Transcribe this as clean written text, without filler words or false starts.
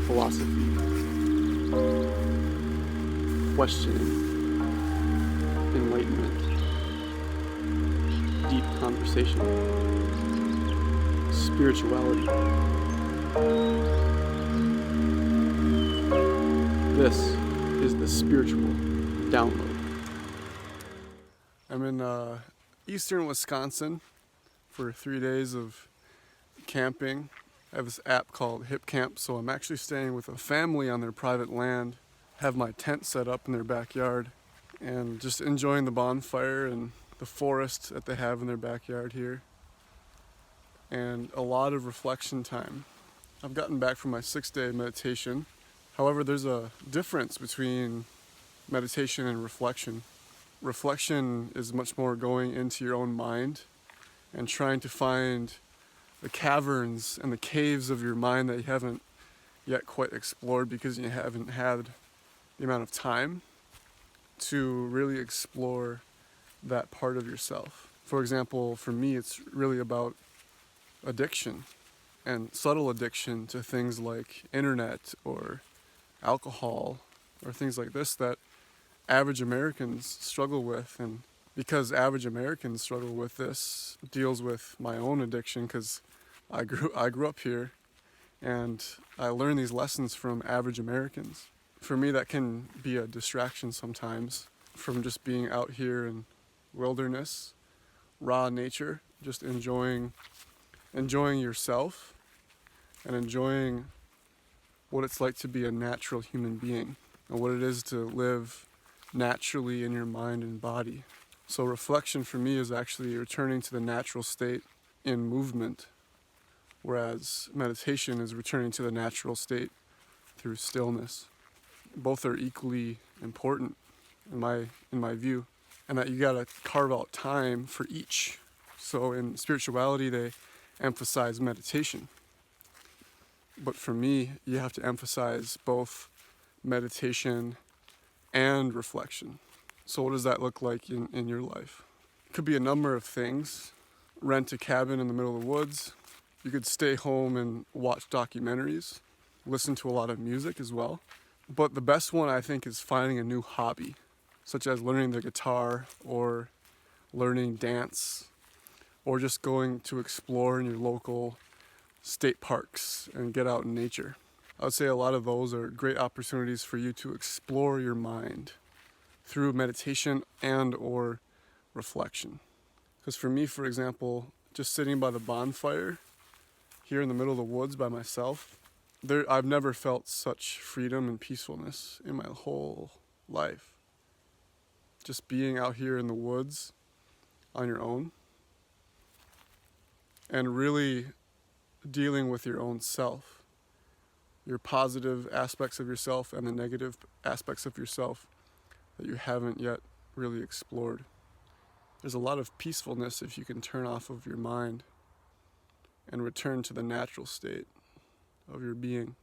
Philosophy, questioning, enlightenment, deep conversation, spirituality. This is the spiritual download. I'm in eastern Wisconsin for 3 days of camping. I have this app called Hip Camp, so I'm actually staying with a family on their private land, have my tent set up in their backyard, and just enjoying the bonfire and the forest that they have in their backyard here, and a lot of reflection time. I've gotten back from my 6-day meditation. However, there's a difference between meditation and reflection. Reflection is much more going into your own mind and trying to find the caverns and the caves of your mind that you haven't yet quite explored because you haven't had the amount of time to really explore that part of yourself. For example, for me, it's really about addiction and subtle addiction to things like internet or alcohol or things like this that average Americans struggle with. And because average Americans struggle with this, deals with my own addiction because I grew up here and I learned these lessons from average Americans. For me, that can be a distraction sometimes from just being out here in wilderness, raw nature, just enjoying yourself and enjoying what it's like to be a natural human being and what it is to live naturally in your mind and body. So reflection for me is actually returning to the natural state in movement, whereas meditation is returning to the natural state through stillness. Both are equally important in my view, and that you gotta carve out time for each. So in spirituality, they emphasize meditation. But for me, you have to emphasize both meditation and reflection. So what does that look like in your life? It could be a number of things. Rent a cabin in the middle of the woods. You could stay home and watch documentaries, listen to a lot of music as well. But the best one, I think, is finding a new hobby, such as learning the guitar or learning dance, or just going to explore in your local state parks and get out in nature. I would say a lot of those are great opportunities for you to explore your mind through meditation and or reflection. Because for me, for example, just sitting by the bonfire here in the middle of the woods by myself, I've never felt such freedom and peacefulness in my whole life. Just being out here in the woods on your own and really dealing with your own self, your positive aspects of yourself and the negative aspects of yourself that you haven't yet really explored. There's a lot of peacefulness if you can turn off of your mind and return to the natural state of your being.